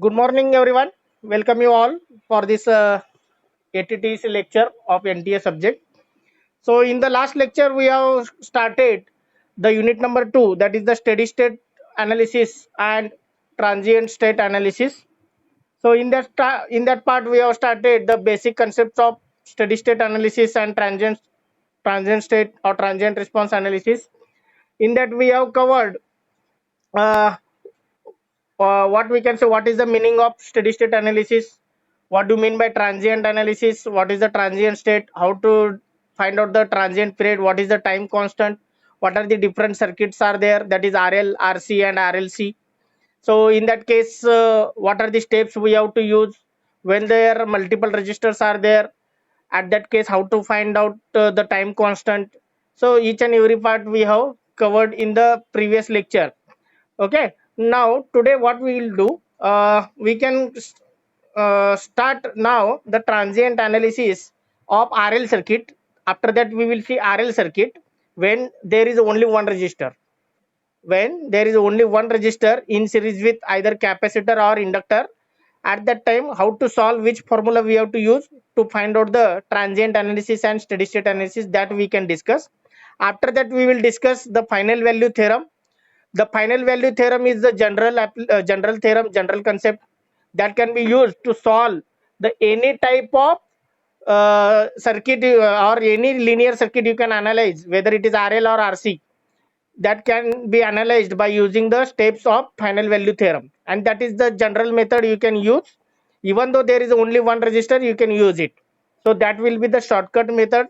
Good morning, everyone. Welcome you all for this ATTC lecture of NTA subject. So, in the last lecture, we have started the unit number 2, that is the steady state analysis and transient state analysis. So, in that part, we have started the basic concepts of steady state analysis and transient state or transient response analysis. In that, we have covered uh, what we can say, what is the meaning of steady state analysis, what do you mean by transient analysis, what is the transient state, how to find out the transient period, what is the time constant, what are the different circuits are there, that is RL, RC and RLC. So in that case, what are the steps we have to use when there are multiple registers are there, at that case how to find out the time constant. So each and every part we have covered in the previous lecture. Okay, now today what we will do, we can start now the transient analysis of RL circuit. After that we will see RL circuit when there is only one resistor. When there is only one resistor in series with either capacitor or inductor, at that time how to solve, which formula we have to use to find out the transient analysis and steady state analysis, that we can discuss. After that we will discuss the final value theorem. The final value theorem is the general theorem, general concept that can be used to solve the any type of circuit or any linear circuit you can analyze, whether it is RL or RC, that can be analyzed by using the steps of final value theorem, and that is the general method you can use. Even though there is only one resistor, you can use it. So that will be the shortcut method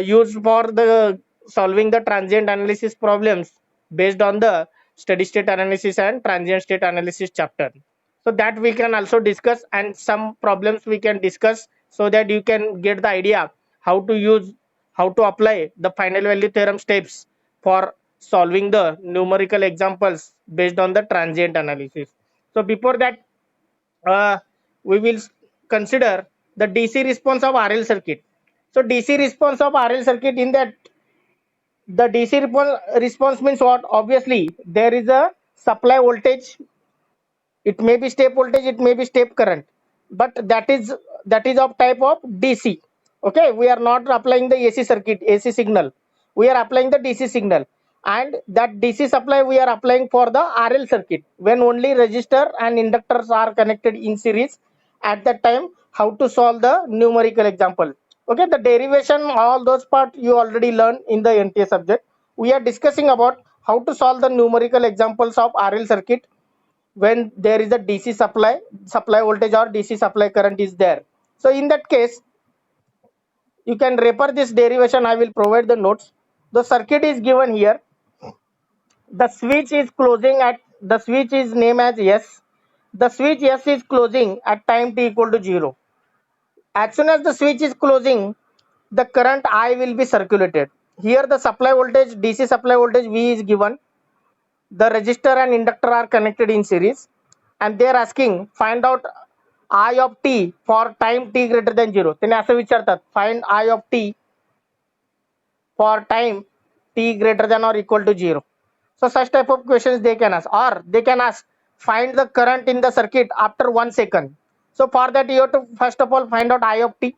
used for the solving the transient analysis problems based on the steady state analysis and transient state analysis chapter. So that we can also discuss, and some problems we can discuss, so that you can get the idea how to use, how to apply the final value theorem steps for solving the numerical examples based on the transient analysis. So before that, uh, we will consider the DC response of RL circuit. So DC response of RL circuit, in that the DC response means what? Obviously, there is a supply voltage. It may be step voltage, it may be step current, but that is of type of DC. Okay, we are not applying the AC circuit, AC signal. We are applying the DC signal, and that DC supply we are applying for the RL circuit when only resistor and inductors are connected in series. At that time, how to solve the numerical example. Okay, the derivation, all those part you already learned in the NTA subject. We are discussing about how to solve the numerical examples of RL circuit when there is a DC supply voltage or DC supply current is there. So in that case, you can refer this derivation. I will provide the notes. The circuit is given here. The switch is closing at, the switch is named as S. The switch S is closing at time t equal to 0. As soon as the switch is closing, the current I will be circulated. Here the supply voltage, DC supply voltage V is given. The resistor and inductor are connected in series, and they are asking find out I of t for time t greater than 0. त्याने असं विचारतात, find I of t for time t greater than or equal to 0. So such type of questions they can ask, or they can ask find the current in the circuit after 1 second. So for that you have to first of all find out I of t.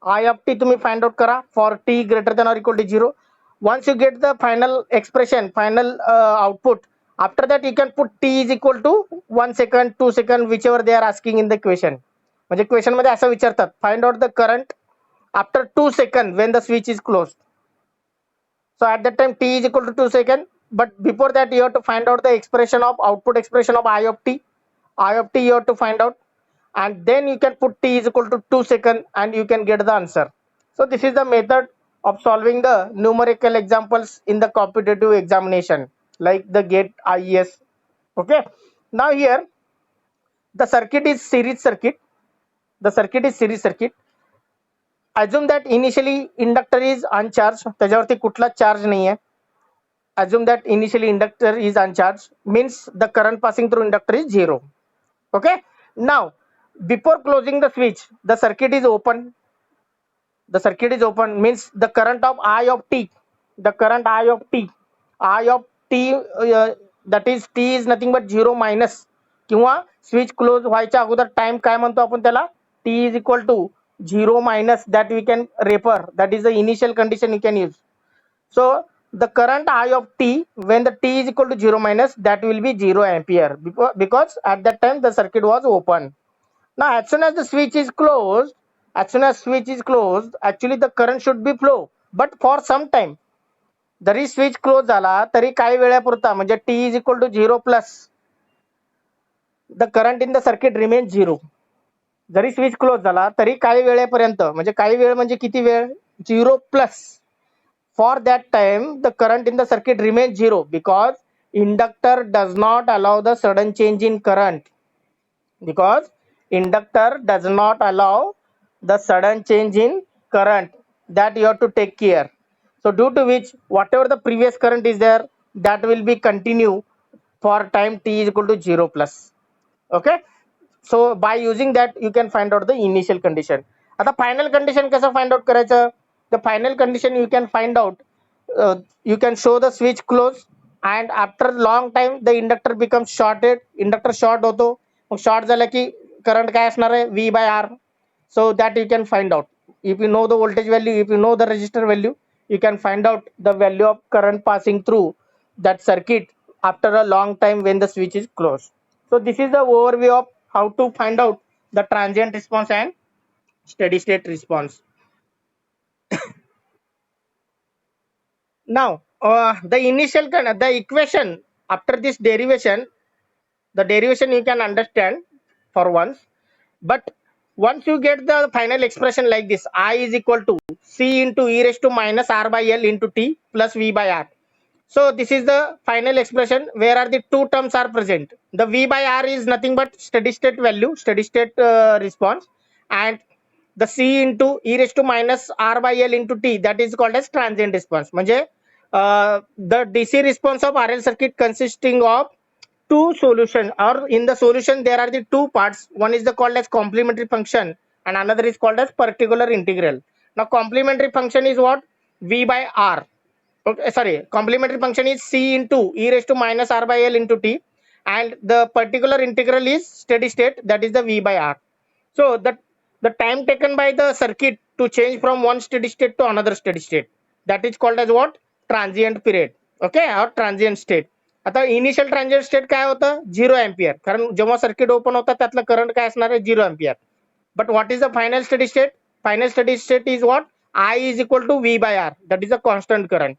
I of t तुम्ही find out करा for t greater than or equal to 0. Once you get the final expression, final output, after that you can put t is equal to 1 second, 2 second, whichever they are asking in the question. म्हणजे question मध्ये असं विचारतात, find out the current after 2 seconds when the switch is closed. So at that time t is equal to 2 seconds, but before that you have to find out the expression of output expression of I of t. I of t you have to find out, and then you can put t is equal to 2 seconds and you can get the answer. So this is the method of solving the numerical examples in the competitive examination like the GATE IES. Okay, now here the circuit is series circuit. The circuit is series circuit. Assume that initially inductor is uncharged, त्याच्यावरती कुठला charge नाही आहे. Assume that initially inductor is uncharged, means the current passing through inductor is 0. Okay, now before closing the switch, the circuit is open. The circuit is open means the current of I of t, the current I of t that is t is nothing but 0 minus किंवा switch close व्हायच्या अगोदर time काय म्हणतो आपण त्याला, T is equal to 0 minus that we can refer, that is the initial condition you can use. So the current I of t when the t is equal to 0 minus, that will be 0 ampere because at that time the circuit was open. Now as soon as the switch is closed, actually the current should be flow, but for some time zari switch close झाला तरी काही वेळापुरता म्हणजे t is equal to 0 plus the current in the circuit remains 0. Zari switch close झाला तरी काही वेळेपर्यंत म्हणजे काही वेळ म्हणजे किती वेळ, 0 plus. For that time the current in the circuit remains 0 because inductor does not allow the sudden change in current. because inductor does not allow the sudden change in current, that you have to take care. So due to which whatever the previous current is there, that will be continue for time t is equal to 0 plus. Okay, so by using that you can find out the initial condition. आता final condition कसं find out करायचं, the final condition you can find out, you can show the switch close and after long time the inductor becomes shorted, inductor short होतो, मग short झालं की current काय असणार आहे, v by r. so that you can find out if you know the voltage value, if you know the resistor value, you can find out the value of current passing through that circuit after a long time when the switch is closed. So this is the overview of how to find out the transient response and steady state response. Now the initial the equation after this derivation, the derivation you can understand for once, but once you get the final expression like this, I is equal to c into e raised to minus r by l into t plus v by r. So this is the final expression where are the two terms are present. The v by r is nothing but steady state value, steady state response, and the c into e raised to minus r by l into t, that is called as transient response. म्हणजे the DC response of RL circuit consisting of two solution, or in the solution there are the two parts. One is the called as complementary function and another is called as particular integral. Now complementary function is what, v by r. Okay, sorry, complementary function is c into e raised to minus r by l into t, and the particular integral is steady state, that is the v by r. So the time taken by the circuit to change from one steady state to another steady state, that is called as what, transient period. Okay, or transient state. आता initial transient state काय होतं, 0 ampere, कारण जेव्हा circuit open होतं त्यातलं current काय असणार आहे, 0 ampere. But what is the final steady state, final steady state is what, I is equal to v by r, that is a constant current.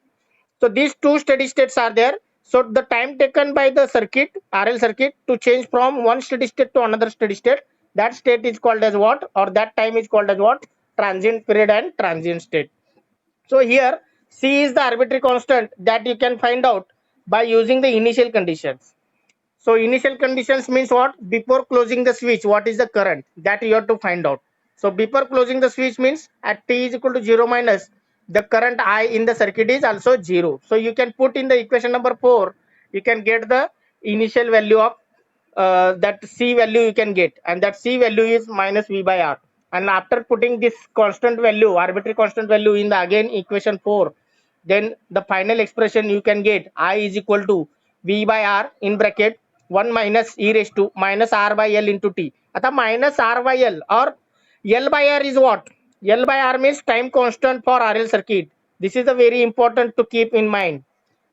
So these two steady states are there. So the time taken by the circuit, RL circuit, to change from one steady state to another steady state, that state is called as what, or that time is called as what, transient period and transient state. So here c is the arbitrary constant that you can find out by using the initial conditions. So initial conditions means what, before closing the switch what is the current, that you have to find out. So before closing the switch means at t is equal to 0 minus, the current I in the circuit is also 0. So you can put in the equation number 4, you can get the initial value of that c value you can get, and that c value is minus v by r. And after putting this constant value, arbitrary constant value in the again equation 4, then the final expression you can get, I is equal to v by r in bracket 1 minus e raised to minus r by l into t. आता minus r by l or l by r is what, l by r means time constant for RL circuit. This is a very important to keep in mind.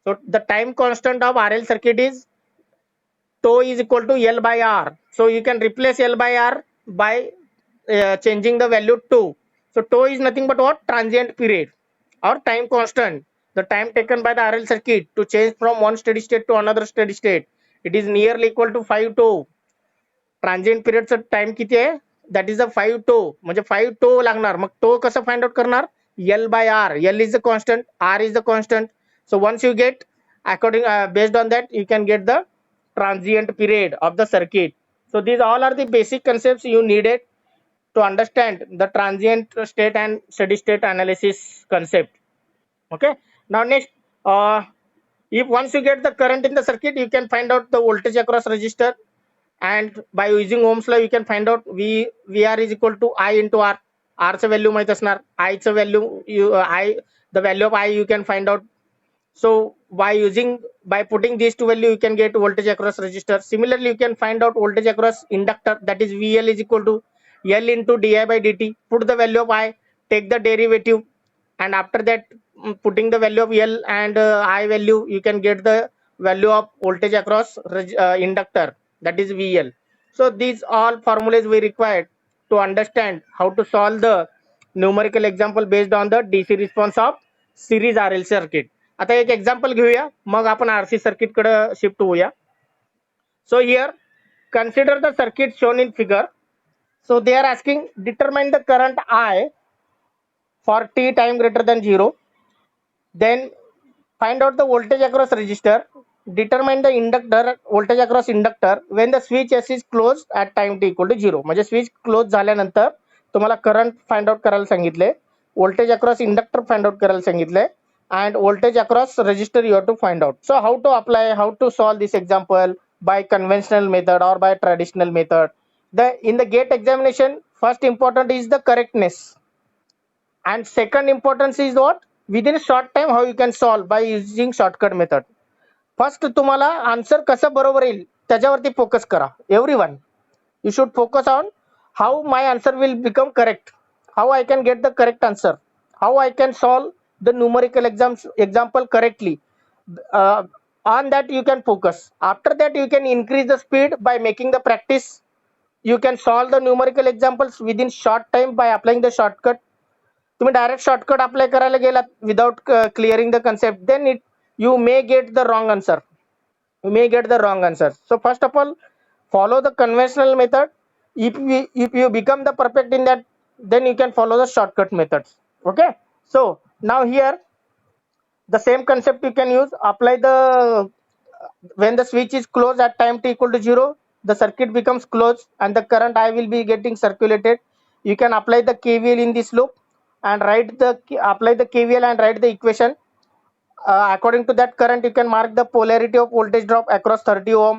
So the time constant of RL circuit is tau is equal to L by R. So you can replace L by R by changing the value tau. So tau is nothing but what, transient period or time constant. The time taken by the RL circuit to change from one steady state to another steady state, it is nearly equal to 5 tau. Transient पिरियडचा time किती आहे, that is a 5 to, म्हणजे 5 tau लागणार. मग tau कसं find out करणार, L by R, L is the constant, R is the constant. So once you get according based on that you can get the transient period of the circuit. So these all are the basic concepts you needed to understand the transient state and steady state analysis concept. Okay, now next, if once you get the current in the circuit, you can find out the voltage across resistor, and by using Ohm's law you can find out vr is equal to I into r. R चं value माहित असणार, I चं value the value of I you can find out. So by putting these two value, you can get voltage across resistor. Similarly, you can find out voltage across inductor, that is VL is equal to L into di by dt. Put the value of I, take the derivative, and after that, putting the value of L and I value, you can get the value of voltage across inductor, that is VL. So these all formulas we required to understand how to solve the numerical example based on the DC response of series RLC circuit. आता एक example घेऊया, मग आपण RC circuit कडे shift होऊया. So here consider the circuit shown in figure. So they are asking determine the current I for t time greater than 0. Then find out the voltage across resistor. Determine the inductor voltage across inductor when the switch S is closed at time t equal to 0. म्हणजे switch close झाल्यानंतर तुम्हाला current find out करायला सांगितले, voltage across inductor find out करायला सांगितले, and voltage across resistor you have to find out. So how to apply, how to solve this example by conventional method or by traditional method. In the gate examination, first important is the correctness, and second importance is what, within a short time how you can solve by using shortcut method. First तुम्हाला answer कसं बरोबर येईल त्याच्यावरती focus करा. Everyone you should focus on how my answer will become correct, how I can get the correct answer, how I can solve the numerical example correctly. On that you can focus. After that you can increase the speed by making the practice. You can solve the numerical examples within short time by applying the shortcut. तुम्ही direct shortcut apply करायला गेलात without clearing the concept, then it you may get the wrong answer. You may get the wrong answer. So first of all, follow the conventional method. If you become the perfect in that, then you can follow the shortcut methods. Okay. So now here the same concept you can use. Apply the when the switch is closed at time t equal to 0, the circuit becomes closed and the current I will be getting circulated. You can apply the KVL in this loop and apply the KVL and write the equation. According to that current, you can mark the polarity of voltage drop across 30 ohm,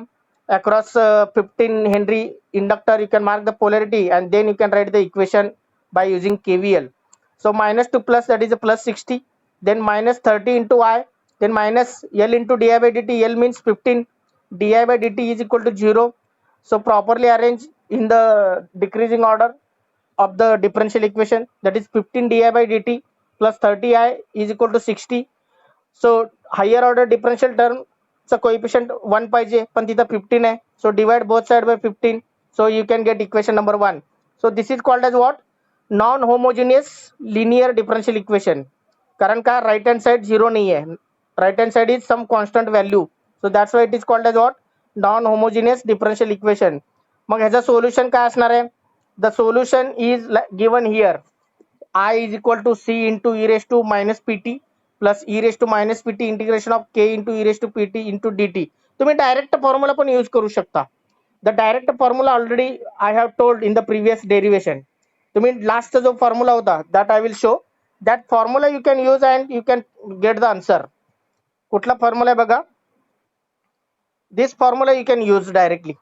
across 15 Henry inductor. You can mark the polarity and then you can write the equation by using KVL. So minus to plus, that is a plus 60. Then minus 30 into I. Then minus L into di by dt. L means 15. Di by dt is equal to 0. So properly arrange in the decreasing order of the differential equation. That is 15 di by dt plus 30I is equal to 60. So higher order differential टर्मचा coefficient 1 पाहिजे, पण तिथं 15 आहे. So divide both side by 15. So you can get equation number 1. So this is called as what, non homogeneous linear differential equation. कारण का right hand side 0 नाही आहे, right hand side is some constant value. So that's why it is called as what, non homogeneous differential equation. मग ह्याचं solution काय असणार आहे? The solution is given here. I is equal to C into e raised to minus pt plus e raised to minus pt integration of k into e raised to pt into dt. तुम्ही direct formula पण use करू शकता. The direct formula already I have told in the previous derivation. तुम्ही लास्टचा जो formula होता that I will show. That formula you can use and you can get the answer. कुठला formula आहे बघा, this formula you can use directly.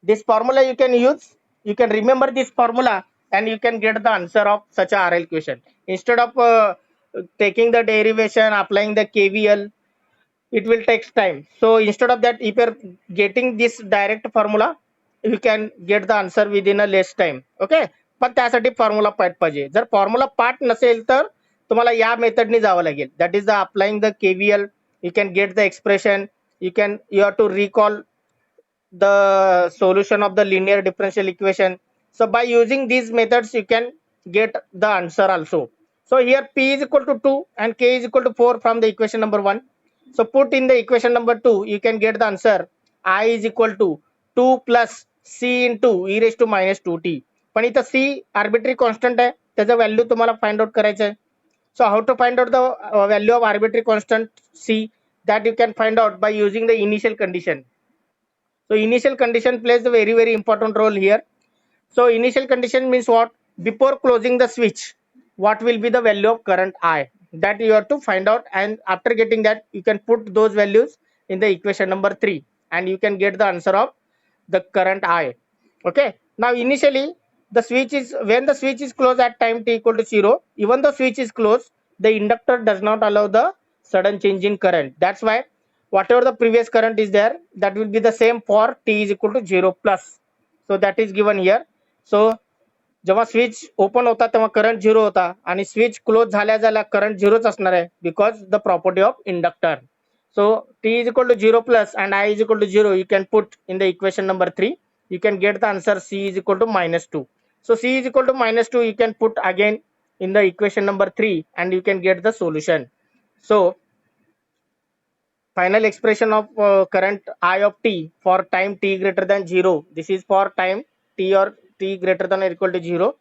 This formula you can use, you can remember this formula and you can get the answer of such a RL equation. Instead of taking the derivation, applying the KVL, it will take time. So instead of that, if you are getting this direct formula, you can get the answer within a less time. Okay. पण त्यासाठी formula part पाहिजे. जर formula part नसेल तर तुम्हाला या मेथडने जावं लागेल. That is the applying the KVL. You can get the expression. You have to recall the solution of the linear differential equation. So by using these methods you can get the answer also. So here p is equal to 2 and k is equal to 4 from the equation number 1. So put in the equation number 2, you can get the answer. I is equal to 2 plus c into e raised to minus 2t. पण इथं c arbitrary constant आहे, त्याचं value तुम्हाला find out करायचं आहे. So how to find out the value of arbitrary constant c? That you can find out by using the initial condition. So initial condition plays a very important role here. So initial condition means what? Before closing the switch, what will be the value of current I? That you have to find out, and after getting that, you can put those values in the equation number 3 and you can get the answer of the current I. Okay. Now initially when the switch is closed at time t equal to 0, even though switch is closed, the inductor does not allow the sudden change in current. That's why whatever the previous current is there, that will be the same for t is equal to 0 plus. So that is given here. So जेव्हा switch open होता तेव्हा current 0 होता आणि switch close झाल्या झाल्या current 0च असणार आहे because the property of inductor. So t is equal to 0 plus and I is equal to 0, you can put in the equation number 3. You can get the answer c is equal to minus 2. So c is equal to minus 2, you can put again in the equation number 3 and you can get the solution. So final expression of current I of t for time t greater than 0. This is for time t or t greater than or equal to 0.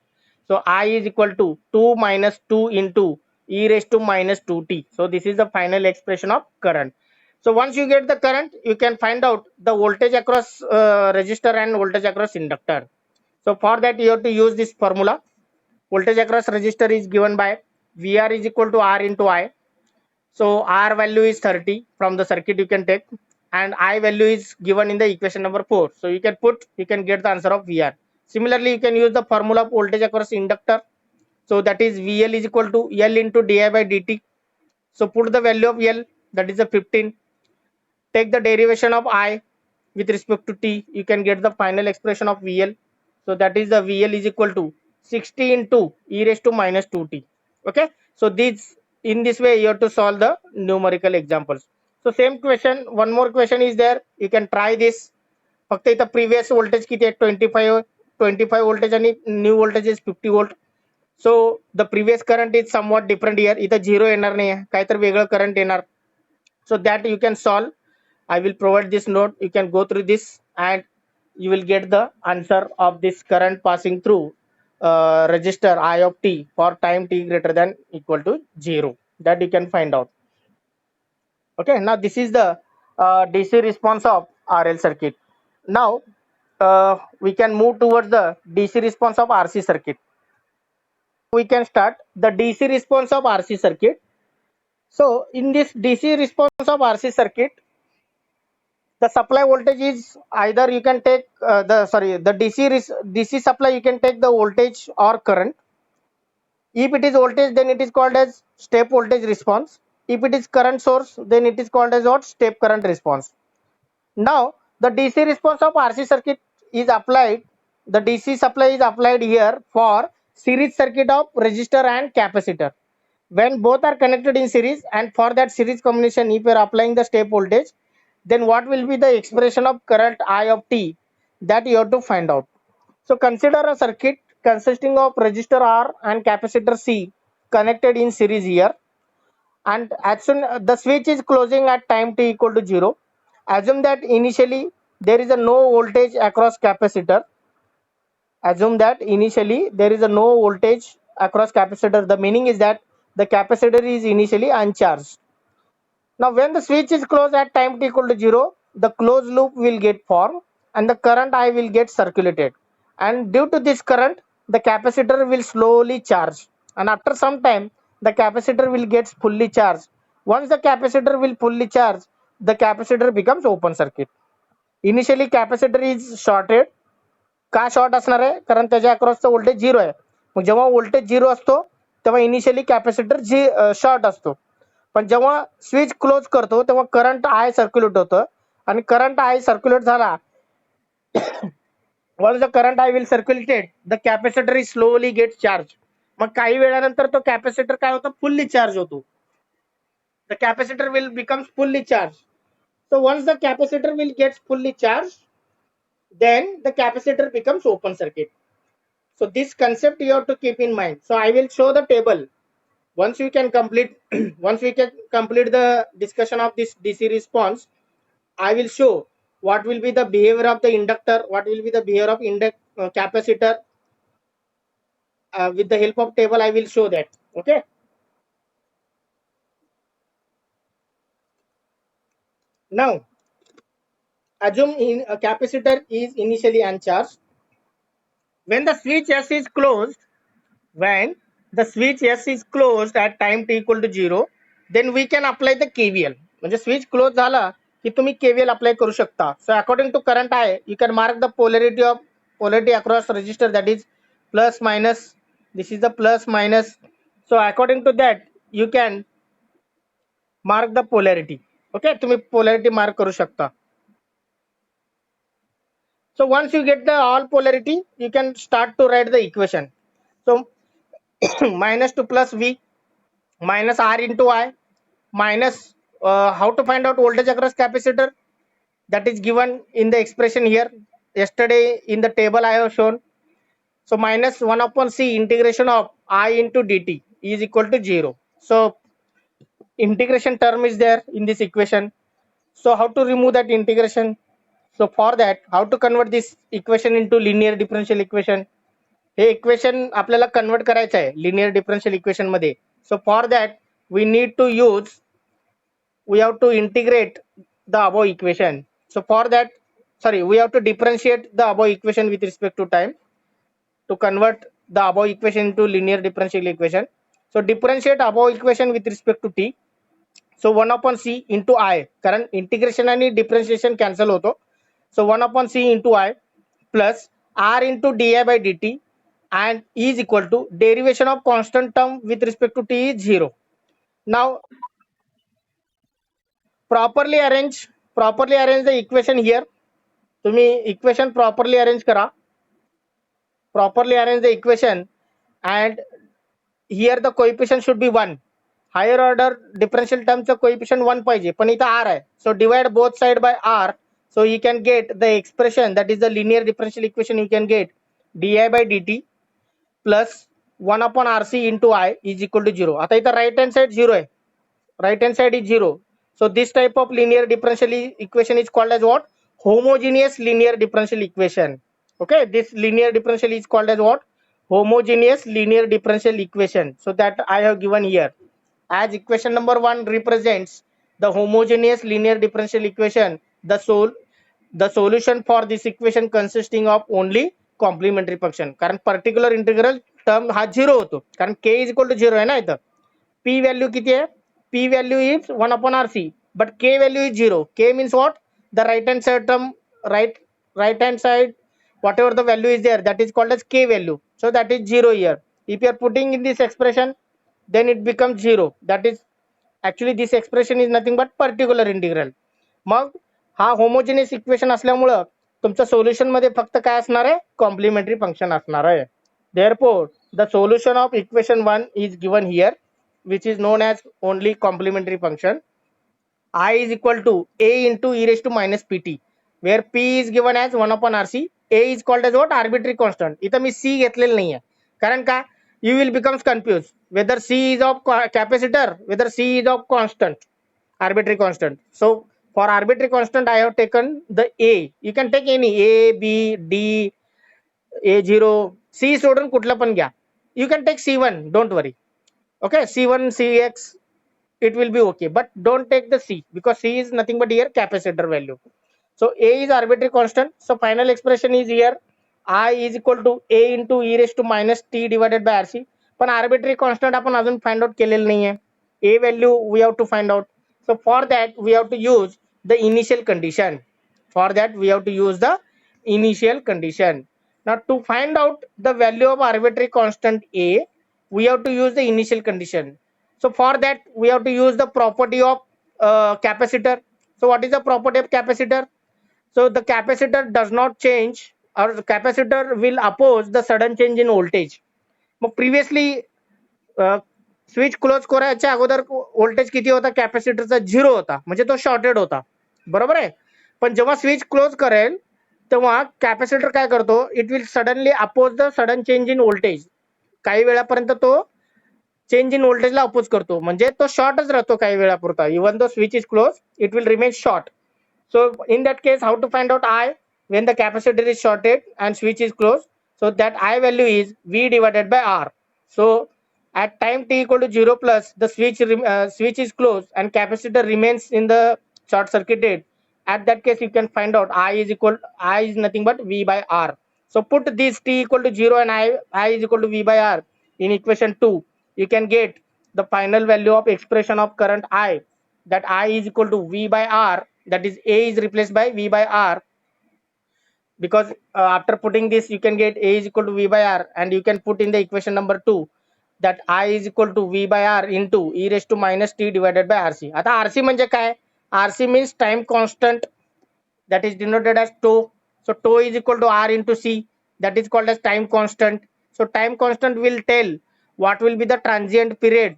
So I is equal to 2 minus 2 into e raised to minus 2t. So this is the final expression of current. So once you get the current, you can find out the voltage across resistor and voltage across inductor. So for that you have to use this formula. Voltage across resistor is given by VR is equal to R into I. So R value is 30 from the circuit you can take, and I value is given in the equation number 4. So you can put, you can get the answer of VR. Similarly, you can use the formula of voltage across inductor. So that is VL is equal to L into di by dt. So put the value of L, that is the 15. Take the derivation of I with respect to t. You can get the final expression of VL. So that is the VL is equal to 60 into e raised to minus 2t. Okay. So this, in this way you have to solve the numerical examples. So same question, one more question is there. You can try this. फक्त इथं previous voltage किती आहे 25 voltage आणि new voltage is 50 volt. So the previous current is somewhat different here. इथं 0 येणार नाही आहे, काहीतरी वेगळं current येणार. So that you can solve. I will provide this note. You can go through this and you will get the answer of this current passing through resistor I of t for time t greater than equal to 0. That you can find out. Okay, now this is the DC response of RL circuit. Now we can move towards the DC response of RC circuit. We can start the DC response of RC circuit. So in this DC response of RC circuit, the supply voltage is either you can take the DC supply, you can take the voltage or current. If it is voltage, then it is called as step voltage response. If it is current source, then it is called as what? Step current response. Now the DC response of RC circuit is applied. The DC supply is applied here for series circuit of resistor and capacitor. When both are connected in series, and for that series combination, if you are applying the step voltage, then what will be the expression of current I of t, that you have to find out. So consider a circuit consisting of resistor R and capacitor C connected in series here, and as soon the switch is closing at time t equal to 0, assume that initially there is a no voltage across capacitor. Assume that initially there is a no voltage across capacitor. The meaning is that the capacitor is initially uncharged. Now when the switch is closed at time t equal to 0, the closed loop will get formed and the current I will get circulated. And due to this current, the capacitor will slowly charge. And after some time, the capacitor will get fully charged. Once the capacitor will fully charge, the capacitor becomes open circuit. Initially capacitor is shorted. का short असणार आहे? कारण त्याच्या अक्रॉसचा voltage 0 आहे. मग जेव्हा voltage 0 असतो तेव्हा initially capacitor short असतो. पण जेव्हा स्विच क्लोज करतो तेव्हा करंट आय सर्क्युलेट होतं आणि करंट आय सर्क्युलेट झाला. once the current I will circulated, the capacitor is slowly gets charged. मग काही वेळानंतर तो कॅपॅसिटर काय होतं? फुल्ली चार्ज होतो. The capacitor will become fully charged. So once the capacitor will get fully charged, then the capacitor becomes open circuit. So this concept you have to keep in mind. So I will show the table. Once we can complete once we can complete the discussion of this DC response, I will show what will be the behavior of the inductor, what will be the behavior of capacitor. With the help of table I will show that. Okay. Now assume a capacitor is initially uncharged. When the switch S is closed, when the switch S is closed at time t equal to 0, then we can apply the KVL. म्हणजे switch close झाला की तुम्ही KVL apply करू शकता. So according to current I, you can mark the polarity across resistor, that is plus minus. This is the plus minus. So according to that, you can mark the polarity. Okay, तुम्ही polarity mark करू शकता. So once you get the all polarity, you can start to write the equation. So minus 2 plus v minus r into I minus how to find out voltage across capacitor, that is given in the expression here. Yesterday in the table I have shown. So minus 1 upon c integration of I into dt is equal to 0. So integration term is there in this equation. So how to remove that integration? So for that, how to convert this equation into linear differential equation? हे equation आपल्याला convert करायचं आहे linear differential equation मध्ये. So for that we need to use, we have to integrate the above equation. So for that, sorry, we have to differentiate the above equation with respect to time to convert the above equation into linear differential equation. So differentiate above equation with respect to t. So 1 upon c into I, कारण integration आणि differentiation cancel होतो. So 1 upon c into I plus r into di by dt and is equal to derivation of constant term with respect to t is 0. Now properly arrange the equation here. तुम्ही equation properly arrange करा. Properly arrange the equation, and here the coefficient should be 1. Higher order differential termचं coefficient 1 पाहिजे, पण इथं r आहे. So divide both side by r. So you can get the expression, that is the linear differential equation. You can get di by dt plus 1 upon rc into I is equal to 0. आता इथं right hand side 0 आहे. Right hand side is 0. So this type of linear differential equation is called as what? Homogeneous linear differential equation. Okay, this linear differential is called as what? Homogeneous linear differential equation. So that I have given here as equation number 1 represents the homogeneous linear differential equation. The solution for this equation consisting of only complementary function. कारण particular integral term हा 0 होतो, कारण k is equal to 0 आहे ना. इथं p value किती आहे? P value is 1 upon RC, but K value is 0. K means what? The right hand side term, right hand side, whatever the value is there, that is called as K value. So that is 0 here. If you are putting in this expression, then it becomes 0. That is actually this expression is nothing but particular integral. मग हा homogeneous equation असल्यामुळं तुमच्या solution मध्ये फक्त काय असणार आहे? Complementary function असणार आहे. Therefore, the solution of equation 1 is given here, which is known as only complementary function. I is equal to a into e raised to minus pt, where p is given as 1 upon rc. A is called as what? Arbitrary constant. इथं मी c घेतलेलं नाहीये, कारण का you will becomes confused whether c is of capacitor, whether c is of constant, arbitrary constant. So for arbitrary constant I have taken the a. You can take any a, b, d, a0, c सोडून कुठला पण घ्या. You can take c1, don't worry. Okay, c1, cx, it will be okay, but don't take the c, because c is nothing but here capacitor value. So a is arbitrary constant. So final expression is here, I is equal to a into e raised to minus t divided by rc. पण arbitrary constant आपण अजून find out केलेलं नाहीये. A value we have to find out. So for that we have to use the initial condition. For that we have to use the initial condition. Now to find out the value of arbitrary constant a, we have to use the initial condition. So for that we have to use the property of capacitor. So what is the property of capacitor? So the capacitor does not change, or the capacitor will oppose the sudden change in voltage. Mug previously switch close करायच्या अगोदर voltage किती होता? कॅपॅसिटरचा 0 होता, म्हणजे तो shorted होता, बरोबर आहे. पण जेव्हा स्विच क्लोज करेल तेव्हा कॅपॅसिटर काय करतो? It will suddenly oppose the sudden change in voltage. काही वेळापर्यंत तो चेंज इन व्होल्टेजला अपोज करतो, म्हणजे तो शॉर्टच राहतो काही वेळापुरता. Even though switch is close, it will remain short. So in that case, how to find out I when the capacitor is shorted and switch is closed? So that I value is V divided by R. So at time t equal to 0 plus, the switch is closed and capacitor remains in the short circuited. At that case, you can find out I is nothing but V by R. So put this t equal to 0 and I is equal to V by R in equation 2. You can get the final value of expression of current I, that I is equal to V by R, that is A is replaced by V by R, because after putting this you can get A is equal to V by R, and you can put in the equation number 2 that I is equal to V by R into e raised to minus t divided by RC. आता RC म्हणजे काय? RC means time constant, that is denoted as tau. So tau is equal to R into C, that is called as time constant. So time constant will tell what will be the transient period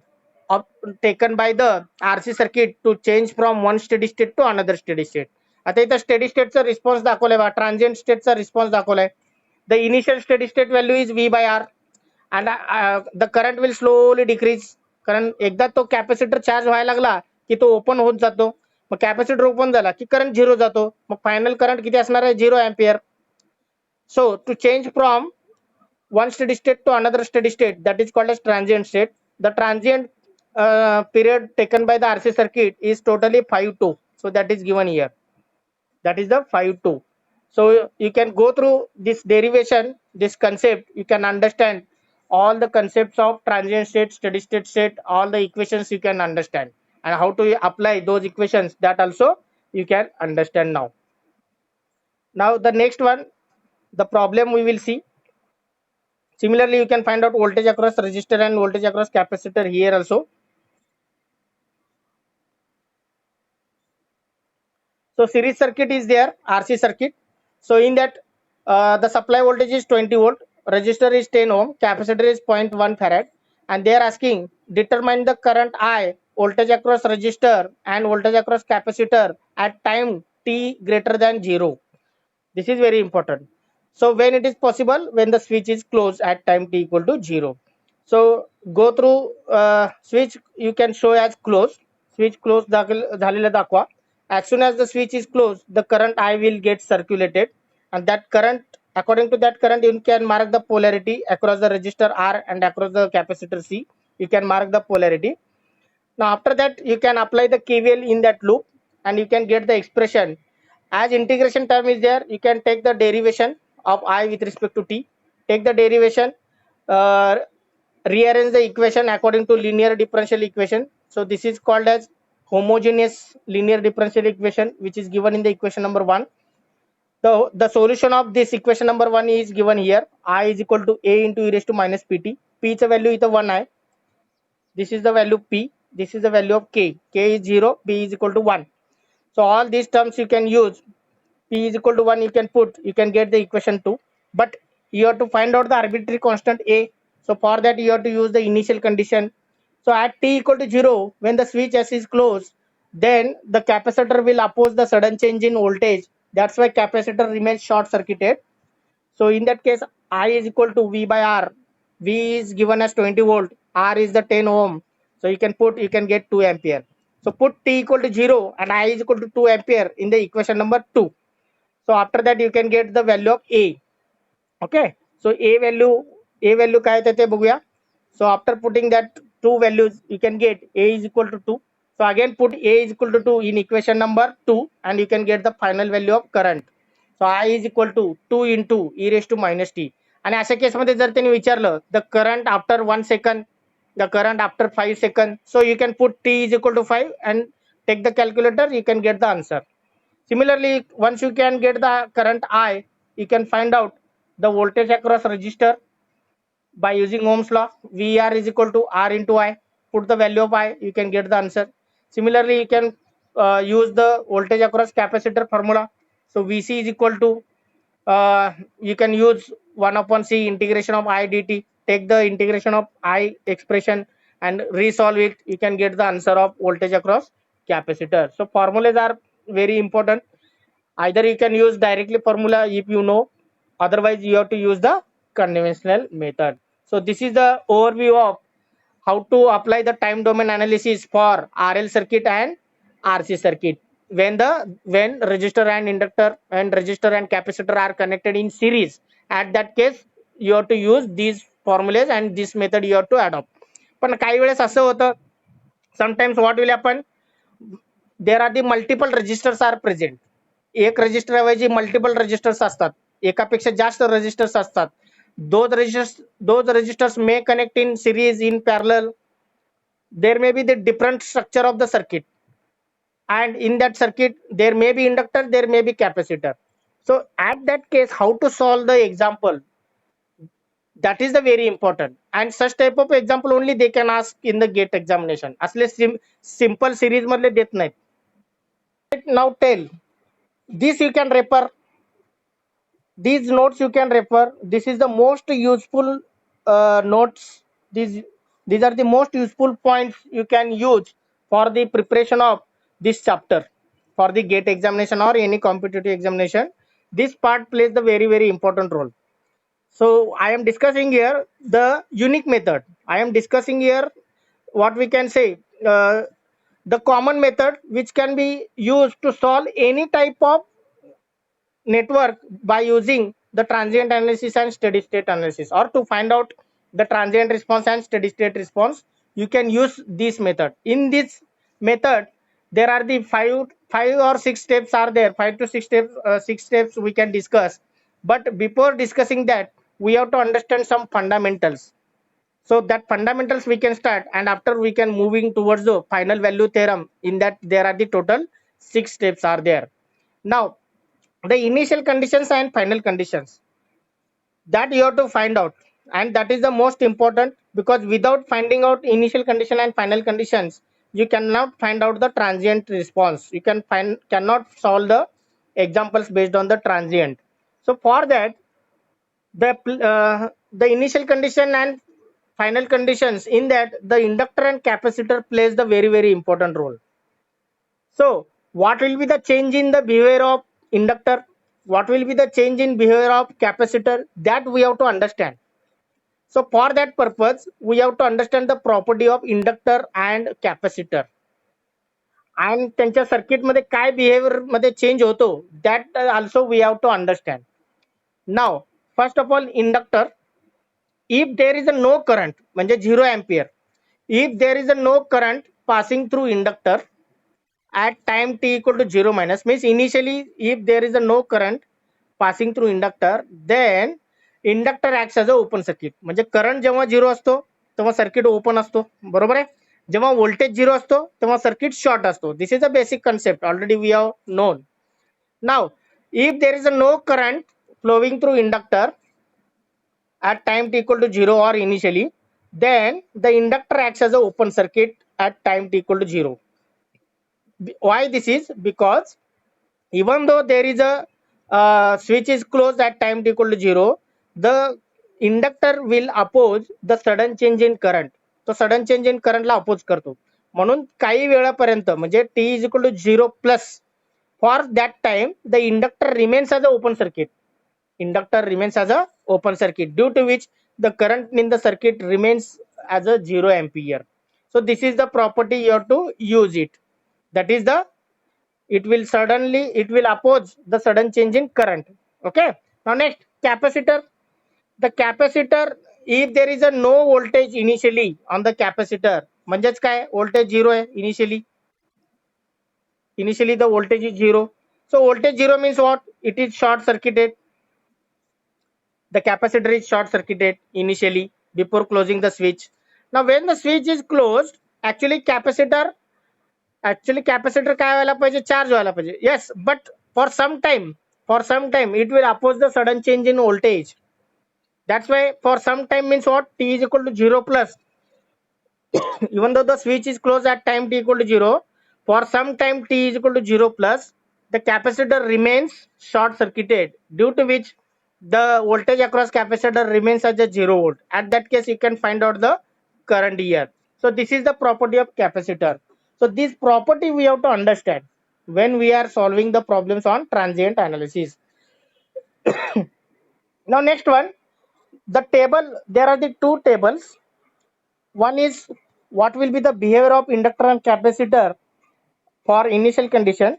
of taken by the RC circuit to change from one steady state to another steady state. आता इथं steady स्टेटचा response दाखवलाय बा, transient स्टेटचा response दाखवलाय. The initial steady state value is V by R and the current will slowly decrease. कारण एकदा तो capacitor charge व्हायला लागला की तो ओपन होत जातो. मग कॅपॅसिटर ओपन झाला की करंट झिरो जातो. मग फायनल करंट किती असणार आहे? 0 ampere. So to change from one steady state to another steady state, that is called as transient state. The transient period taken by the RC circuit is totally 5 2. So that is given here. That is the 5 2. So you can go through this derivation, this concept. You can understand all the concepts of transient state, steady state, all the equations you can understand, and how to apply those equations, that also you can understand now. Now the next one, the problem we will see. Similarly, you can find out voltage across resistor and voltage across capacitor here also. So series circuit is there, RC circuit. So in that the supply voltage is 20 volt, resistor is 10 ohm, capacitor is 0.1 farad, and they are asking determine the current I, voltage across resistor and voltage across capacitor at time t greater than 0. This is very important. So when it is possible, when the switch is closed at time t equal to 0. So go through switch you can show as closed. Switch closed झालेला दाखवा. As soon as the switch is closed, the current I will get circulated, and that current, according to that current, you can mark the polarity across the resistor R and across the capacitor C. You can mark the polarity. Now after that, you can apply the KVL in that loop, and you can get the expression. As integration term is there, you can take the derivation of I with respect to t. Take the derivation. Uh, Rearrange the equation according to linear differential equation. So this is called as homogeneous linear differential equation, which is given in the equation number 1. The solution of this equation number 1 is given here. I is equal to a into e raised to minus pt. P is a value is 1 I. This is the value p. This is the value of k. K is 0. P is equal to 1. So all these terms you can use. P is equal to 1 you can put. You can get the equation 2. But you have to find out the arbitrary constant a. So for that you have to use the initial condition. So at t equal to 0, when the switch S is closed, then the capacitor will oppose the sudden change in voltage. That's why capacitor remains short circuited. So in that case, I is equal to V by R. V is given as 20 volt. R is the 10 ohm. So you can get 2 ampere. So put T equal to 0 and I is equal to 2 ampere in the equation number 2. So after that you can get the value of A. Okay. So A value काय आहे ते बघूया. So after putting that two values, you can get A is equal to 2. So again put A is equal to 2 in equation number 2 and you can get the final value of current. So I is equal to 2 into e raised to minus t. आणि अशा केसमध्ये जर त्यांनी विचारलं the current after 1 second, the current after 5 seconds, so you can put t is equal to 5 and take the calculator, you can get the answer. Similarly, once you can get the current I, you can find out the voltage across resistor by using Ohm's law. VR is equal to R into I. Put the value of I, you can get the answer. Similarly, you can use the voltage across capacitor formula. So VC is equal to you can use 1 upon C integration of I dt. Take the integration of I expression and resolve it. You can get the answer of voltage across capacitor. So formulas are very important. Either you can use directly formula if you know, otherwise you have to use the conventional method. So this is the overview of how to apply the time domain analysis for RL circuit and RC circuit. When resistor and inductor and resistor and capacitor are connected in series, at that case you have to use these formulas and this method you have to adopt. पण काही वेळेस असं होतं, sometimes what will happen, there are the multiple registers are present. एक register ऐवजी multiple registers असतात, एकापेक्षा जास्त रजिस्टर्स असतात. those registers may connect in series, in parallel. There may be the different structure of the circuit, and in that circuit there may be inductor, there may be capacitor. So at that case, how to solve the example, that is the very important. and such type of example only they can ask in the gate examination. असले simple series मधले देत नाहीत. Now tell, this you can refer, these notes you can refer. This is the most useful notes. These are the most useful points you can use for the preparation of this chapter for the gate examination or any competitive examination. This part plays the very important role. So I am discussing here the unique method. I am discussing here what we can say, the common method which can be used to solve any type of network by using the transient analysis and steady state analysis, or to find out the transient response and steady state response. You can use this method. In this method there are the five or six steps are there, 5 to 6 steps, 6 steps we can discuss. But before discussing that, we have to understand some fundamentals. So that fundamentals we can start, and after we can moving towards the final value theorem. In that there are the total 6 steps are there. Now the initial conditions and final conditions, that you have to find out, and that is the most important, because without finding out initial condition and final conditions, you cannot find out the transient response. You cannot solve the examples based on the transient. So for that, the initial condition and final conditions, in that the inductor and capacitor plays the very important role. So what will be the change in the behavior of inductor? What will be the change in behavior of capacitor? That we have to understand. So for that purpose, we have to understand the property of inductor and capacitor. And त्यांच्या circuit मध्ये काय behaviour मध्ये change होतो, that also we have to understand. Now first of all, inductor, if there is a no current, म्हणजे 0 ampere, if there is a no current passing through inductor at time t equal to 0 minus, means initially if there is a no current passing through inductor, then inductor acts as a open circuit. म्हणजे current जेव्हा 0 असतो तेव्हा circuit open असतो, बरोबर आहे. जेव्हा voltage 0 असतो तेव्हा सर्किट शॉर्ट असतो. This is a basic concept, already we have known. Now if there is a no current flowing through inductor at time t equal to 0 or initially, then the inductor acts as a open circuit at time t equal to 0. Why this is? Because even though there is a switch is closed at time t equal to 0, the inductor will oppose the sudden change in current. तो sudden change in current ला oppose करतो. म्हणून काही वेळापर्यंत, म्हणजे t is equal to 0 plus, for that time the inductor remains as a open circuit. Inductor remains as a open circuit, due to which the current in the circuit remains as a 0 ampere. So this is the property you have to use it. That is the, it will oppose the sudden change in current. Okay. Now next, capacitor. The capacitor, if there is a no voltage initially on the capacitor, म्हणजेच काय, voltage 0 आहे initially the voltage is 0. So voltage 0 means what? It is short circuited. The capacitor is short circuited initially before closing the switch. Now when the switch is closed, actually capacitor काय व्हायला पाहिजे, charge व्हायला पाहिजे. Yes, but for some time it will oppose the sudden change in voltage. That's why for some time means what? T is equal to 0 plus. Even though the switch is closed at time t equal to 0, for some time t is equal to 0 plus, the capacitor remains short circuited, due to which the voltage across capacitor remains as a 0 volt. At that case, you can find out the current here. So this is the property of capacitor. So this property we have to understand when we are solving the problems on transient analysis. Now next one, the table, there are the two tables. One is what will be the behavior of inductor and capacitor for initial condition,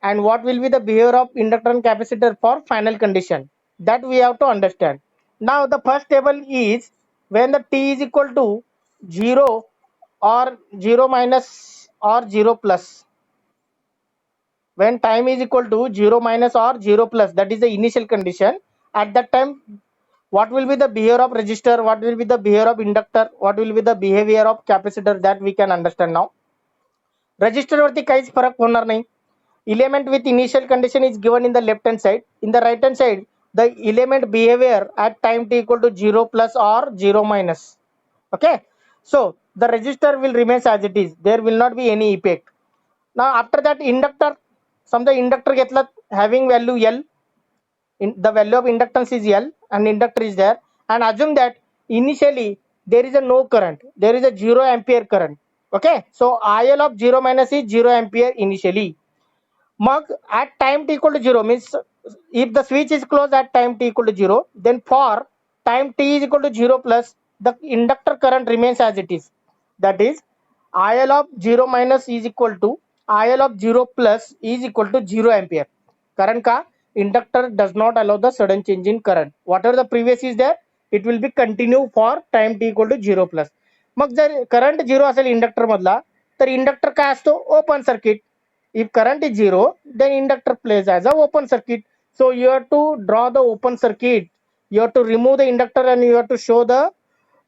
and what will be the behavior of inductor and capacitor for final condition. That we have to understand. Now the first table is when the t is equal to 0 or 0 minus or 0 plus. When time is equal to 0 minus or 0 plus, that is the initial condition. At that time, what will be the behavior of resistor, what will be the behavior of inductor, what will be the behavior of capacitor, that we can understand now. Resistor वरती काहीच फरक होणार नाही. Element with initial condition is given in the left hand side. In the right hand side, the element behavior at time t equal to 0 plus or 0 minus. Okay, so the resistor will remains as it is, there will not be any effect. Now after that, inductor, समजा inductor घेतला having value L, the value of inductance is L and inductor is there, and assume that initially there is a no current, there is a 0 ampere current. Okay, so IL of 0 minus is 0 ampere initially. Mug at time t equal to 0 means if the switch is closed at time t equal to 0, then for time t is equal to 0 plus, the inductor current remains as it is. That is, IL of 0 minus is equal to IL of 0 plus is equal to 0 ampere. कारण का inductor does not allow the sudden change in current. Whatever the previous is there, it will be continue for time t equal to 0 plus. मग जर current 0 असेल inductor मधला, तर inductor काय असतो, open circuit. If current is 0, then inductor plays as a open circuit. So you have to draw the open circuit. You have to remove the inductor and you have to show the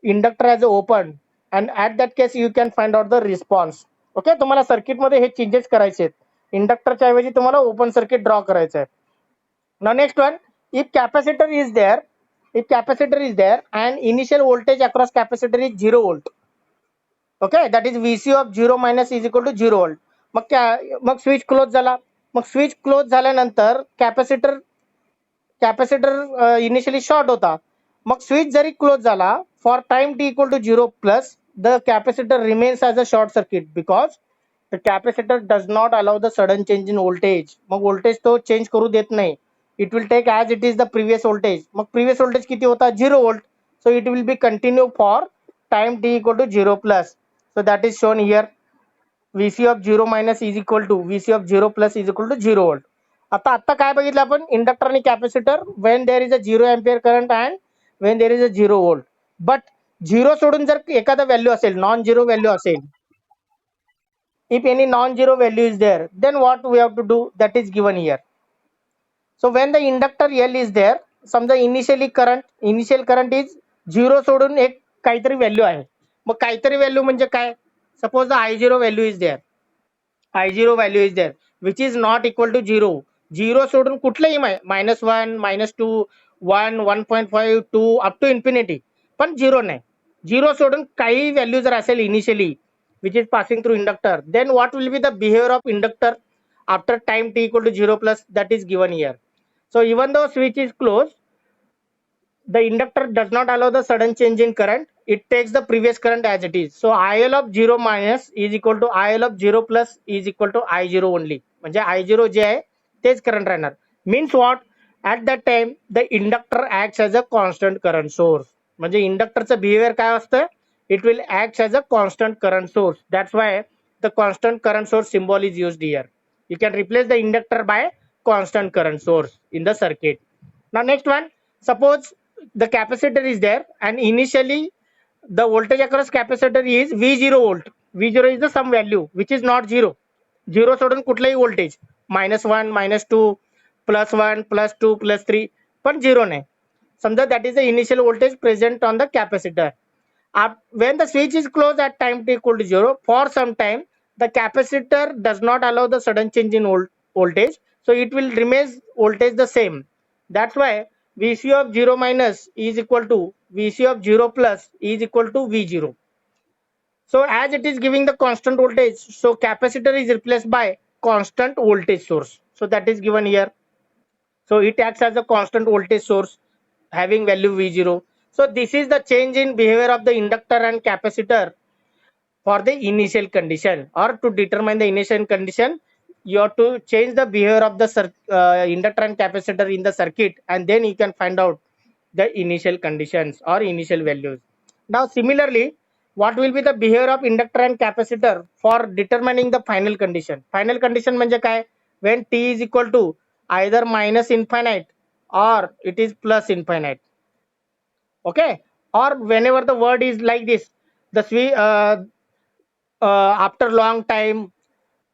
inductor as open. And at that case, you can find out the response. Okay, तुम्हाला circuit मध्ये हे changes करायचे आहेत. इंडक्टरच्या ऐवजी तुम्हाला open circuit draw करायचं आहे. Now next one, if capacitor is there, and initial voltage across capacitor is 0 volt. Okay, that is VC of 0 minus is equal to 0 volt. मग switch close झाला. मग स्विच क्लोज झाल्यानंतर capacitor initially short होता. मग switch जरी close झाला, for time T equal to 0 plus, the capacitor remains as a short circuit because the capacitor does not allow the sudden change in voltage. मग voltage तो change करू देत नाही. It will take as it is the previous voltage. मग previous voltage किती होता, 0 volt. So it will be continue for time t equal to 0 plus. So that is shown here. VC of 0 minus is equal to VC of 0 plus is equal to 0 volt. आता काय बघितलं आपण, inductor आणि capacitor when there is a 0 ampere current and when there is a 0 volt. But 0 सोडून जर एखादा value असेल, non zero value असेल, if any non-zero value is there, then what we have to do, that is given here. So when the inductor L is there, समजा initial current is 0 सोडून एक काहीतरी value आहे. मग काहीतरी value म्हणजे काय, suppose the I0 value is there, I0 value is there which is not equal to 0. 0 सोडून कुठलेही -1, -2, 1, 1.5, 2 अप टू इन्फिनिटी, पण 0 नाही. 0 सोडून काही व्हॅल्यू जर असेल initially which is passing through inductor, then what will be the behavior of inductor after time t equal to 0 plus, that is given here. So even though switch is closed, the inductor does not allow the sudden change in current. It takes the previous current as it is. So IL of 0 minus is equal to IL of 0 plus is equal to I0 only. म्हणजे I0 जे आहे तेच current राहणार. Means what? At that time the inductor acts as a constant current source. म्हणजे इंडक्टरचं behaviour काय असतं? It will act as a constant current source. That's why the constant current source symbol is used here. You can replace the inductor by constant current source in the circuit. Now next one, suppose the capacitor is there and initially the voltage across capacitor is V0 volt. V0 is the some value which is not 0. 0 सोडून कुठलाही voltage, -1, -2, +1, +2, +3, पण 0 नाही. समजा that is the initial voltage present on the capacitor. When the switch is closed at time t equal to 0, for some time the capacitor does not allow the sudden change in voltage, so it will remain voltage the same. That's why VC of 0 minus is equal to VC of 0 plus is equal to V0. So as it is giving the constant voltage, so capacitor is replaced by constant voltage source. So that is given here. So it acts as a constant voltage source having value V0. So this is the change in behavior of the inductor and capacitor for the initial condition. Or to determine the initial condition, you have to change the behavior of the inductor and capacitor in the circuit, and then you can find out the initial conditions or initial values. Now similarly, what will be the behavior of inductor and capacitor for determining the final condition? Final condition म्हणजे काय? When t is equal to either minus infinite or it is plus infinite. Okay, or whenever the word is like this, the after long time,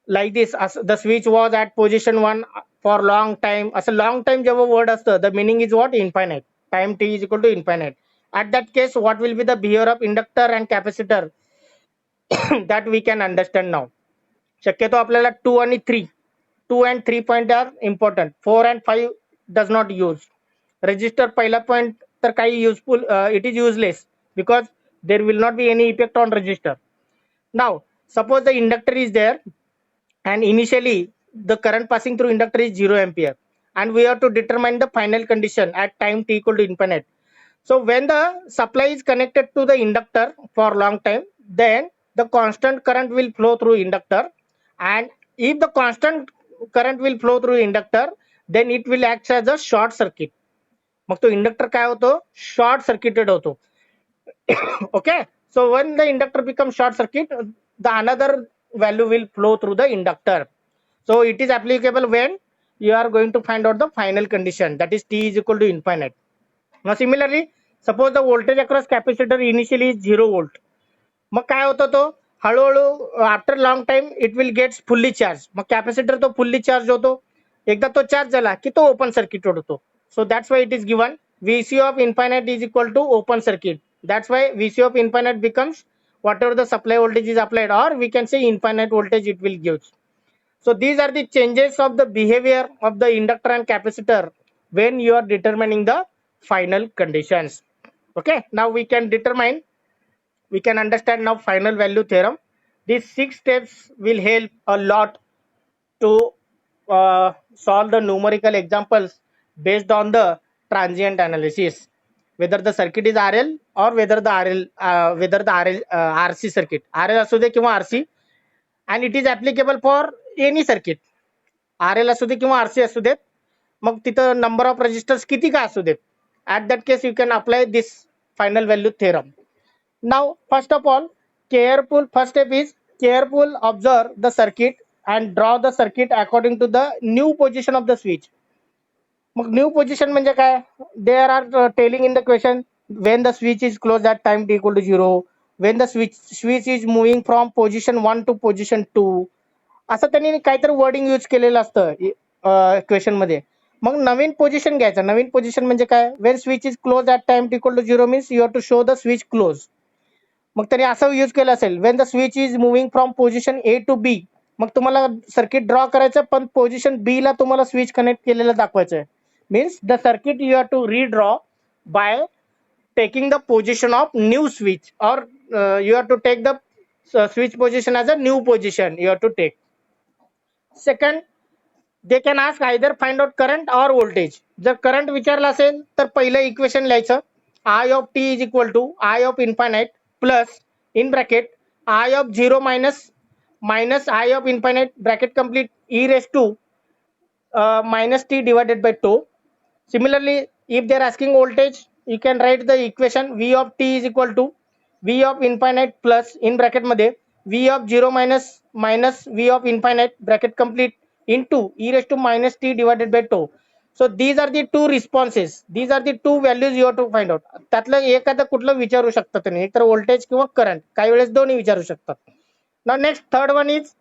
like this, as the switch was at position 1 for long time, as a long time जेव्हा word असतं, the meaning is what? Infinite. Time t is equal to infinite. At that case, what will be the behavior of inductor and capacitor? That we can understand now. शक्यतो आपल्याला 2 आणि 3, 2 and 3 point are important. 4 and 5 does not use. Register पहिला point तर काही useful, it is useless because there will not be any effect on resistor. Now suppose the inductor is there and initially the current passing through inductor is 0 ampere, and we have to determine the final condition at time t equal to infinite. So when the supply is connected to the inductor for long time, then the constant current will flow through inductor, and if the constant current will flow through inductor, then it will act as a short circuit. मग तो inductor काय होतो, short circuited होतो. Okay, so when the inductor becomes short circuit, the another value will flow through the inductor. So it is applicable when you are going to find out the final condition, that is t is equal to infinite. Now similarly, suppose the voltage across capacitor initially is 0 volt. मग काय होतं तो हळूहळू after long time it will gets fully charge. मग capacitor तो fully charge होतो. एकदा तो चार्ज झाला की तो ओपन सर्किटेड होतो. सो that's why it is given VC of infinite is equal to open circuit. That's why VC of infinite becomes whatever the supply voltage is applied, or we can say infinite voltage it will give. So these are the changes of the behavior of the inductor and capacitor when you are determining the final conditions. Okay, now we can determine, we can understand now final value theorem. These 6 steps will help a lot to solve the numerical examples based on the transient analysis, whether the circuit is RL or whether the RC circuit, RL असू दे किंवा RC, and it is applicable for any circuit. RL असू दे किंवा RC असू देत, मग तिथं number of resistors किती का असू देत, at that case you can apply this final value theorem. Now first of all, first step is careful observe the circuit and draw the circuit according to the new position of the switch. मग new position म्हणजे काय, there are telling in the question when the switch is close at time T equal to 0, when the switch is moving from position 1 to position 2, असं त्यांनी काहीतरी wording use केलेलं असतं question मध्ये. मग नवीन position घ्यायचं. नवीन position म्हणजे काय, when switch is close at time T equal to 0 means you have to show the switch close. मग त्यांनी असं यूज केलं असेल, when the switch is moving from position A to B, मग तुम्हाला सर्किट ड्रॉ करायचं पण पोझिशन B ला तुम्हाला स्विच कनेक्ट केलेलं दाखवायचं आहे. Means the circuit you have to redraw by taking the position of new switch, or you have to take the switch position as a new position you have to take. Second, they can ask either find out current or voltage. जर current विचारला असेल तर पहिलं equation लिहायचं, I of t is equal to I of infinite plus in bracket I of 0 minus I of infinite bracket complete e raised to minus t divided by tau. Similarly, if they are asking voltage, you can write the equation V of t is equal to V of infinite plus in bracket मध्ये V of 0 minus V of infinite bracket complete into e raised to minus t divided by tau. So these are the two responses. These are the two values you have to find out. त्यातलं एखादं कुठलं विचारू शकतात तुम्ही, एक तर voltage किंवा current, काही वेळेस दोन्ही विचारू शकतात. Now next third one is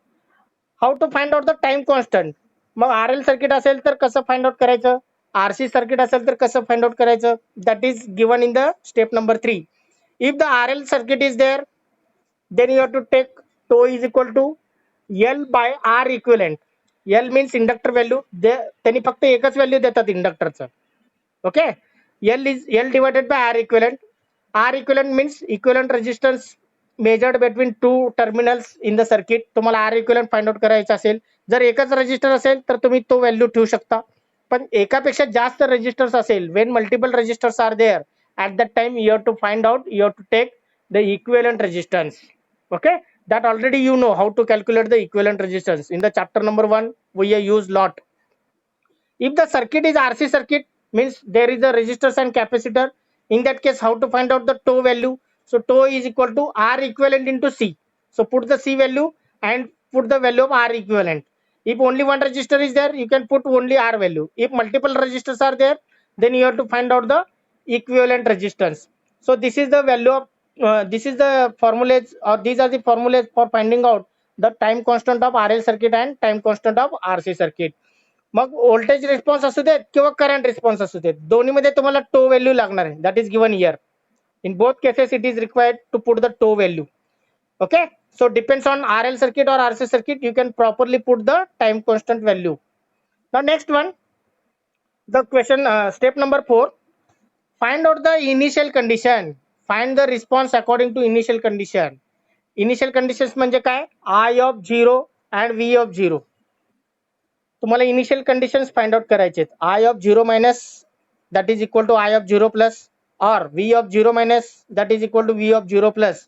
how to find out the time constant. Mug RL circuit असेल तर कसं फाइंड आउट करायचं, RC सर्किट असेल तर कसं फाइंड आउट करायचं, that is given in the step number 3. If the RL circuit is there, then you have to take tau is equal to L by R equivalent. L means inductor value. त्यांनी फक्त एकच value देतात इंडक्टरचं. Okay, L divided by R equivalent. R equivalent means equivalent resistance measured between two terminals in the circuit. तुम्हाला R equivalent find out करायचं असेल, जर एकच रेजिस्टर असेल तर तुम्ही तो व्हॅल्यू ठेवू शकता. पण एकापेक्षा जास्त रेजिस्टर्स असेल, when multiple resistors are there, at that time you have to find out, you have to take the equivalent resistance. Okay, that already you know how to calculate the equivalent resistance. In the chapter number 1 we have used lot. If the circuit is RC circuit, means there is a resistors and capacitor. In that case, how to find out the tau value? So tau is equal to R equivalent into C. So put the C value and put the value of R equivalent. If only one resistor is there, you can put only R value. If multiple resistors are there, then you have to find out the equivalent resistance. So this is the value of this is the formulas, or these are the formulas for finding out the time constant of RL circuit and time constant of RC circuit. Mug voltage response असू देत किंवा current response असू देत, दोन्हीमध्ये तुम्हाला to value लागणार आहे. That is given here. In both cases it is required to put the tau value. Okay, so depends on RL circuit or RC circuit, you can properly put the time constant value. Now next one, the question step number 4, find out the initial condition. Find the response according to initial condition. Initial conditions म्हणजे काय, I of 0 and V of 0. तुम्हाला initial conditions find out करायचे. I of 0 minus that is equal to I of 0 plus, or v of 0 minus that is equal to v of 0 plus.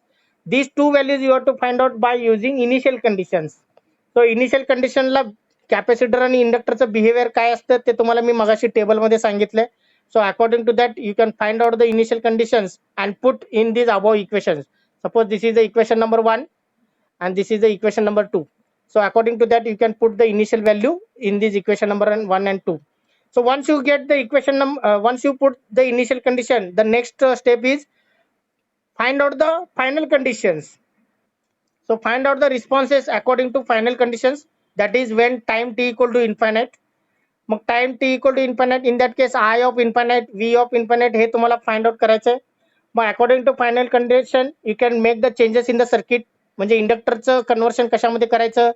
These two values you have to find out by using initial conditions. So initial condition La capacitor आणि इंडक्टरचं behaviour काय असतं ते तुम्हाला मी मगाशी टेबलमध्ये सांगितलंय. So according to that you can find out the initial conditions and put in these above equations. Suppose this is the equation number 1 and this is the equation number 2. So according to that you can put the initial value in this equation number 1 and 2. So once you get the equation once you put the initial condition, the next step is find out the final conditions. So find out the responses according to final conditions, that is when time t equal to infinite. Mug time t equal to infinite, in that case I of infinite, v of infinite हे तुम्हाला find out करायचं आहे. मग according to final condition you can make the changes in the circuit. म्हणजे इंडक्टरचं conversion कशामध्ये करायचं,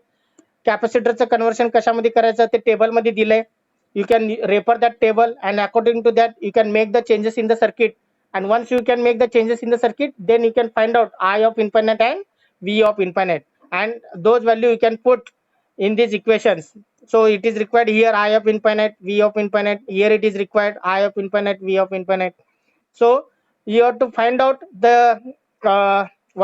कॅपॅसिटरचं conversion कशामध्ये करायचं ते टेबलमध्ये दिलंय. You can refer that table and according to that you can make the changes in the circuit, and once you can make the changes in the circuit then you can find out I of infinite and V of infinite, and those value you can put in these equations. So it is required here I of infinite, V of infinite, here it is required I of infinite, V of infinite. So you have to find out the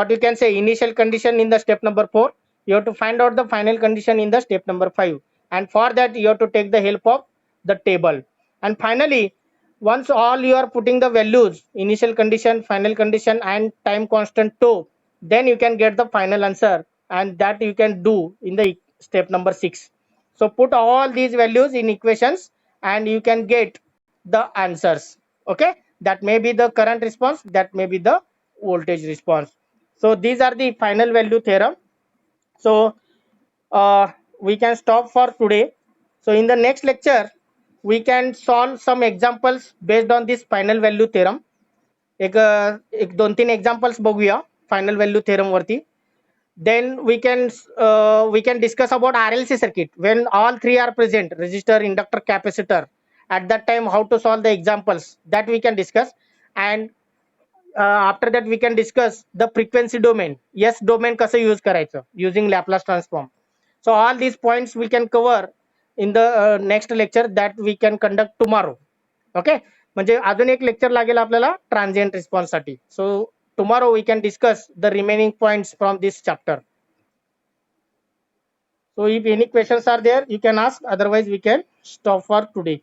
what you can say initial condition in the step number 4. You have to find out the final condition in the step number 5, and for that you have to take the help of the table. And finally, once all you are putting the values, initial condition, final condition and time constant tau, then you can get the final answer, and that you can do in the step number 6. So put all these values in equations and you can get the answers. Okay, that may be the current response, that may be the voltage response. So these are the final value theorem. So we can stop for today. So in the next lecture we can solve some examples based on this final value theorem. एक 2-3 examples बघूया final value theorem वरती. Then we can discuss about RLC circuit when all three are present, resistor, inductor, capacitor. At that time how to solve the examples, that we can discuss. And after that we can discuss the frequency domain, yes domain कसं use करायचं using Laplace transform. So all these points we can cover in the next lecture that we can conduct tomorrow. Okay, म्हणजे अजून एक lecture लागेल आपल्याला transient response साठी. So tomorrow we can discuss the remaining points from this chapter. So if any questions are there you can ask, otherwise we can stop for today.